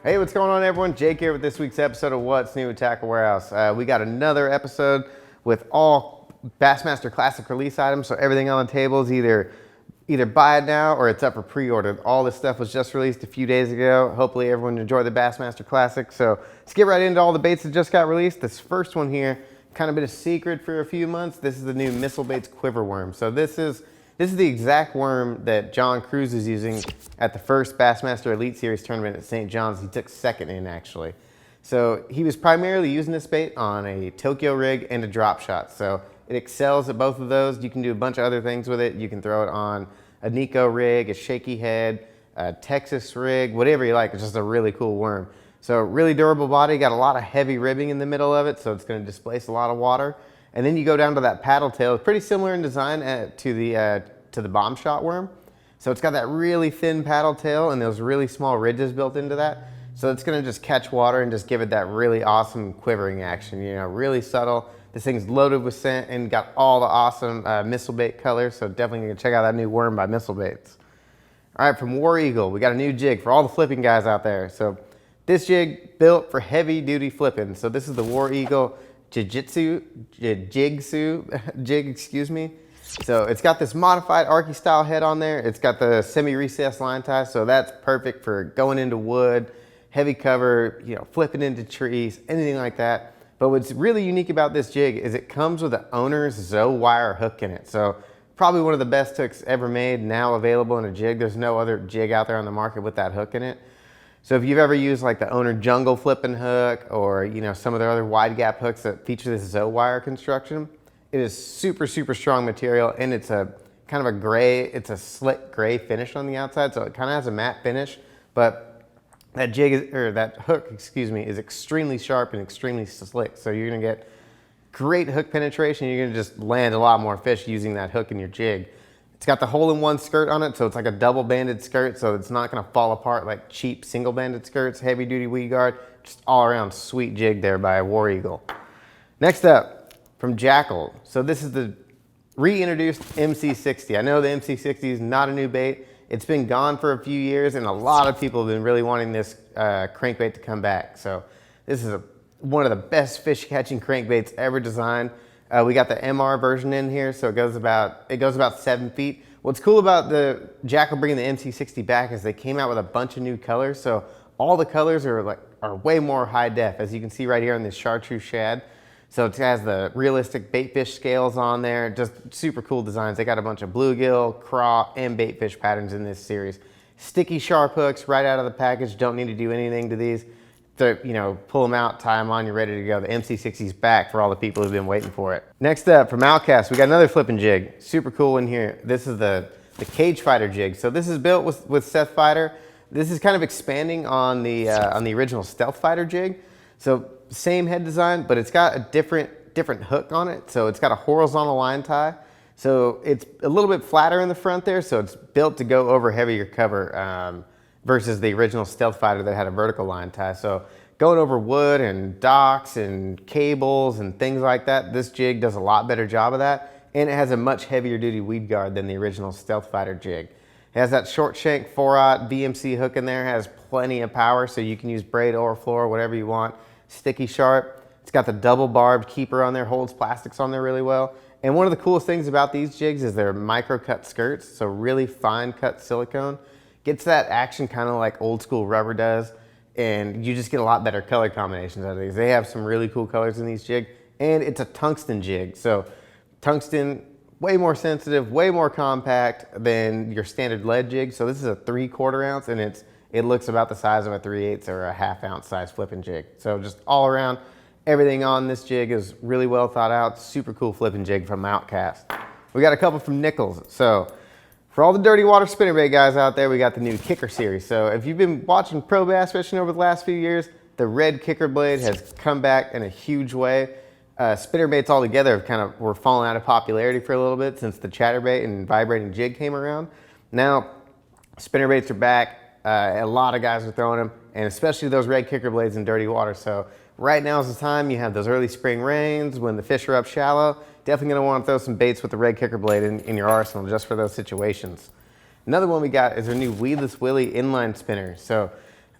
Hey, what's going on, everyone? Jake here with this week's episode of What's New at Tackle Warehouse. We got another episode with all Bassmaster Classic release items, so everything on the table is either buy it now or it's up for pre-order. All this stuff was just released a few days ago. Hopefully everyone enjoyed the Bassmaster Classic. So let's get right into all the baits that just got released. This first one here, kind of been a secret for a few months. This is the new Missile Baits Quiver Worm. So this is the exact worm that John Cruz is using at the first Bassmaster Elite Series tournament at St. John's. He took second in, actually. So he was primarily using this bait on a Tokyo rig and a drop shot. So it excels at both of those. You can do a bunch of other things with it. You can throw it on a Nico rig, a shaky head, a Texas rig, whatever you like. It's just a really cool worm. So really durable body, got a lot of heavy ribbing in the middle of it, so it's going to displace a lot of water. And then you go down to that paddle tail, pretty similar in design to the bomb shot worm. So it's got that really thin paddle tail and those really small ridges built into that. So it's going to just catch water and just give it that really awesome quivering action. You know, really subtle. This thing's loaded with scent and got all the awesome missile bait colors. So definitely gonna check out that new worm by Missile Baits. All right, from War Eagle, we got a new jig for all the flipping guys out there. So this jig built for heavy duty flipping. So this is the War Eagle Jujitsu jig, excuse me. So it's got this modified Arky style head on there. It's got the semi-recessed line tie, so that's perfect for going into wood, heavy cover, you know, flipping into trees, anything like that. But what's really unique about this jig is it comes with the owner's Zoe wire hook in it. So probably one of the best hooks ever made, now available in a jig. There's no other jig out there on the market with that hook in it. So if you've ever used like the owner jungle flipping hook or, you know, some of the other wide gap hooks that feature this Zoe wire construction, it is super, super strong material, and it's a kind of a gray, it's a slick gray finish on the outside. So it kind of has a matte finish, but that jig is, or that hook, excuse me, is extremely sharp and extremely slick. So you're gonna get great hook penetration. You're gonna just land a lot more fish using that hook in your jig. It's got the hole-in-one skirt on it, so it's like a double-banded skirt, so it's not gonna fall apart like cheap single-banded skirts, heavy-duty weed guard. Just all-around sweet jig there by War Eagle. Next up, from Jackall. So this is the reintroduced MC60. I know the MC60 is not a new bait. It's been gone for a few years, and a lot of people have been really wanting this crankbait to come back. So this is one of the best fish catching crankbaits ever designed. We got the MR version in here, so it goes about 7 feet. What's cool about the Jackall bringing the MC60 back is they came out with a bunch of new colors. So all the colors are way more high def, as you can see right here on this chartreuse shad. So it has the realistic baitfish scales on there, just super cool designs. They got a bunch of bluegill, craw, and baitfish patterns in this series. Sticky sharp hooks right out of the package. Don't need to do anything to these. To, you know, pull them out, tie them on, you're ready to go. The MC60's back for all the people who've been waiting for it. Next up, from Outkast, we got another flipping jig. Super cool in here. This is the Cage Fighter jig. So this is built with Seth Fighter. This is kind of expanding on the original Stealth Fighter jig. So same head design, but it's got a different hook on it. So it's got a horizontal line tie. So it's a little bit flatter in the front there. So it's built to go over heavier cover versus the original Stealth Fighter that had a vertical line tie. So going over wood and docks and cables and things like that, this jig does a lot better job of that. And it has a much heavier duty weed guard than the original Stealth Fighter jig. It has that short shank 4/0 VMC hook in there, has plenty of power, so you can use braid or floor, whatever you want. Sticky sharp. It's got the double barbed keeper on there, holds plastics on there really well. And one of the coolest things about these jigs is their micro cut skirts, so really fine cut silicone. Gets that action kind of like old school rubber does, and you just get a lot better color combinations out of these. They have some really cool colors in these jigs, and it's a tungsten jig. So tungsten, way more sensitive, way more compact than your standard lead jig. So this is a 3/4 ounce, and it looks about the size of a 3/8 or a 1/2 ounce size flipping jig. So just all around, everything on this jig is really well thought out. Super cool flipping jig from Outkast. We got a couple from Nichols. So for all the dirty water spinnerbait guys out there, we got the new Kicker series. So if you've been watching pro bass fishing over the last few years, the red kicker blade has come back in a huge way. Spinnerbaits altogether were falling out of popularity for a little bit since the chatterbait and vibrating jig came around. Now, spinnerbaits are back. A lot of guys are throwing them, and especially those red kicker blades in dirty water. So right now is the time. You have those early spring rains when the fish are up shallow. Definitely gonna want to throw some baits with the red kicker blade in your arsenal just for those situations. Another one we got is our new Weedless Willie inline spinner. So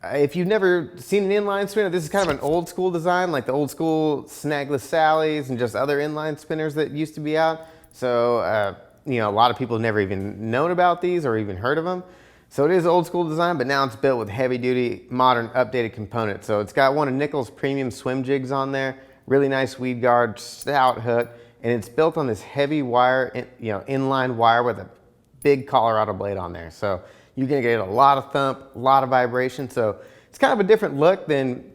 If you've never seen an inline spinner, this is kind of an old school design, like the old school snagless Sallies and just other inline spinners that used to be out. So, you know, a lot of people have never even known about these or even heard of them. So it is old school design, but now it's built with heavy duty, modern, updated components. So it's got one of Nichols' premium swim jigs on there, really nice weed guard, stout hook, and it's built on this heavy wire, you know, inline wire with a big Colorado blade on there. So you're gonna get a lot of thump, a lot of vibration. So it's kind of a different look than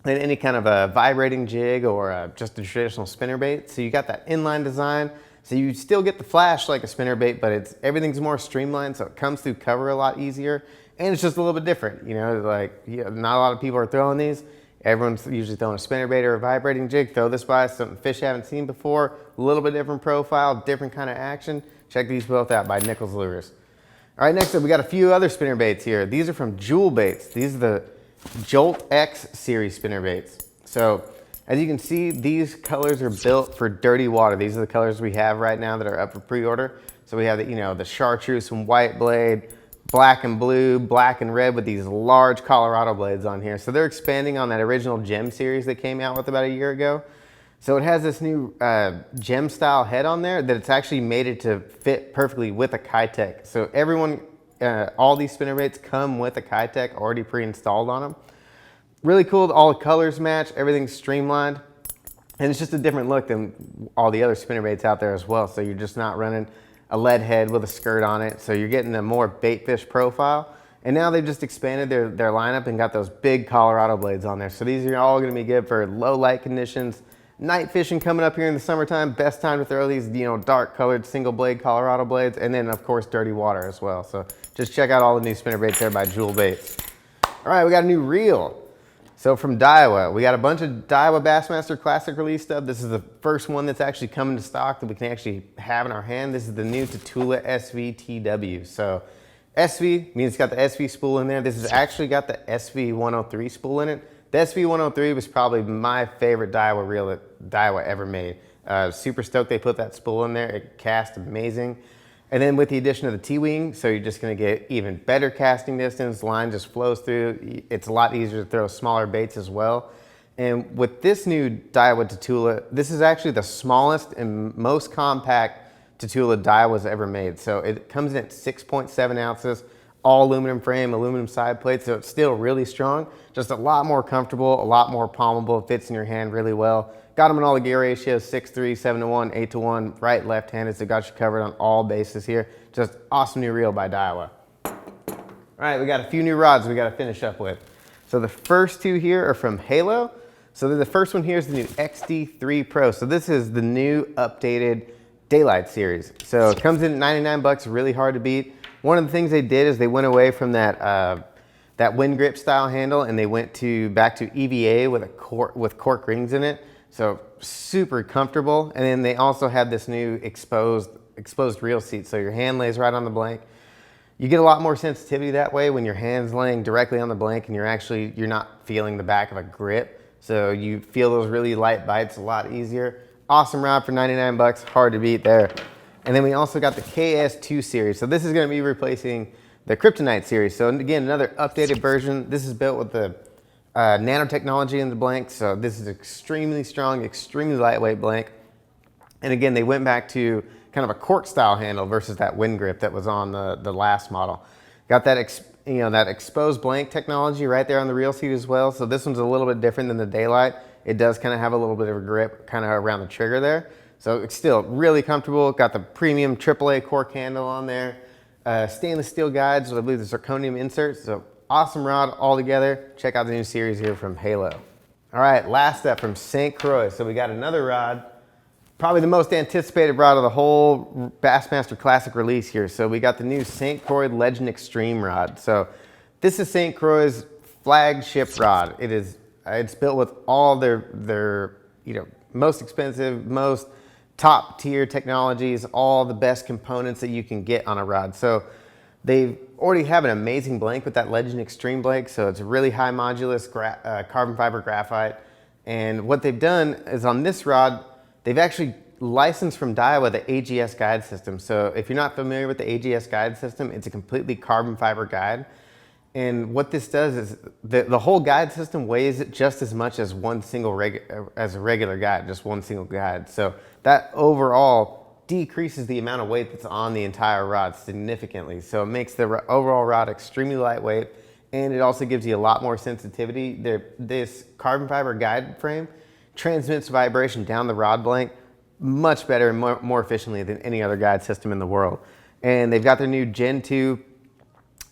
any kind of a vibrating jig or just a traditional spinnerbait. So you got that inline design. So you still get the flash like a spinnerbait, but everything's more streamlined, so it comes through cover a lot easier. And it's just a little bit different, you know, like not a lot of people are throwing these. Everyone's usually throwing a spinnerbait or a vibrating jig. Throw this by, something fish haven't seen before, a little bit different profile, different kind of action. Check these both out by Nichols Lures. All right, next up, we got a few other spinnerbaits here. These are from Jewel Baits. These are the Jolt X series spinnerbaits. So as you can see, these colors are built for dirty water. These are the colors we have right now that are up for pre-order. So we have the, you know, the chartreuse and white blade, black and blue, black and red with these large Colorado blades on here. So they're expanding on that original gem series they came out with about a year ago. So it has this new gem style head on there that it's actually made it to fit perfectly with a Kitech. So everyone, all these spinnerbaits come with a Kitech already pre-installed on them. Really cool, all the colors match, everything's streamlined, and it's just a different look than all the other spinnerbaits out there as well. So you're just not running a lead head with a skirt on it, so you're getting a more bait fish profile. And now they've just expanded their lineup and got those big Colorado blades on there. So these are all gonna be good for low light conditions, night fishing coming up here in the summertime. Best time to throw these, you know, dark colored single blade Colorado blades, and then of course dirty water as well. So just check out all the new spinnerbaits there by Jewel Baits. All right, we got a new reel. So from Daiwa, we got a bunch of Daiwa Bassmaster Classic release stuff. This is the first one that's actually coming to stock that we can actually have in our hand. This is the new Tula SV TW. So SV means it's got the SV spool in there. This has actually got the SV 103 spool in it. The SV 103 was probably my favorite Daiwa reel that Daiwa ever made. Super stoked they put that spool in there. It cast amazing. And then with the addition of the T-wing, so you're just gonna get even better casting distance, line just flows through. It's a lot easier to throw smaller baits as well. And with this new Daiwa Tatula, this is actually the smallest and most compact Tatula Daiwa's ever made. So it comes in at 6.7 ounces, all aluminum frame, aluminum side plate, so it's still really strong, just a lot more comfortable, a lot more palmable, fits in your hand really well. Got them in all the gear ratios, 6-3, 7-1, 8-1, right, left-handed, so got you covered on all bases here. Just awesome new reel by Daiwa. All right, we got a few new rods we got to finish up with. So the first two here are from Halo. So the first one here is the new XD3 Pro. So this is the new updated Daylight series. So it comes in at 99 bucks, really hard to beat. One of the things they did is they went away from that wind grip style handle and they went back to EVA with cork rings in it. So super comfortable. And then they also have this new exposed reel seat. So your hand lays right on the blank. You get a lot more sensitivity that way when your hand's laying directly on the blank and you're not feeling the back of a grip. So you feel those really light bites a lot easier. Awesome rod for 99 bucks, hard to beat there. And then we also got the KS2 series. So this is gonna be replacing the Kryptonite series. So again, another updated version. This is built with the nanotechnology in the blank. So this is extremely strong, extremely lightweight blank. And again, they went back to kind of a cork style handle versus that wind grip that was on the last model. Got that that exposed blank technology right there on the reel seat as well. So this one's a little bit different than the Daylight. It does kind of have a little bit of a grip kind of around the trigger there. So it's still really comfortable. Got the premium AAA cork handle on there. Stainless steel guides, I believe the zirconium inserts. So awesome rod all together. Check out the new series here from Halo. All right, last up from St. Croix. So we got another rod, probably the most anticipated rod of the whole Bassmaster Classic release here. So we got the new St. Croix Legend Extreme rod. So this is St. Croix's flagship rod. It's built with all their most expensive, most top tier technologies, all the best components that you can get on a rod. So they already have an amazing blank with that Legend Extreme blank. So it's a really high modulus carbon fiber graphite. And what they've done is on this rod, they've actually licensed from Daiwa the AGS guide system. So if you're not familiar with the AGS guide system, it's a completely carbon fiber guide. And what this does is the whole guide system weighs it just as much as as a regular guide, just one single guide. So that overall decreases the amount of weight that's on the entire rod significantly. So it makes the overall rod extremely lightweight, and it also gives you a lot more sensitivity. This carbon fiber guide frame transmits vibration down the rod blank much better and more efficiently than any other guide system in the world. And they've got their new Gen 2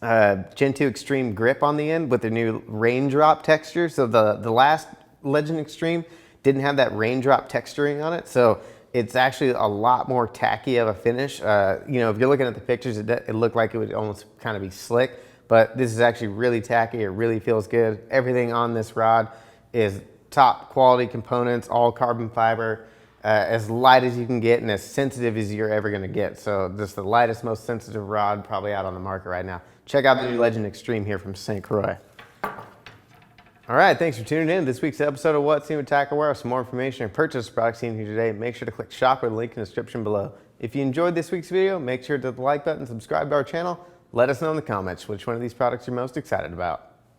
Extreme grip on the end with their new raindrop texture. So the last Legend Extreme didn't have that raindrop texturing on it. So it's actually a lot more tacky of a finish. You know, if you're looking at the pictures, it looked like it would almost kind of be slick, but this is actually really tacky. It really feels good. Everything on this rod is top quality components, all carbon fiber, as light as you can get and as sensitive as you're ever gonna get. So just the lightest, most sensitive rod probably out on the market right now. Check out the new Legend Extreme here from St. Croix. All right, thanks for tuning in to this week's episode of What's New with Tackle Wear. For more information or purchase products seen here today, make sure to click shop or the link in the description below. If you enjoyed this week's video, make sure to hit the like button, subscribe to our channel. Let us know in the comments which one of these products you're most excited about.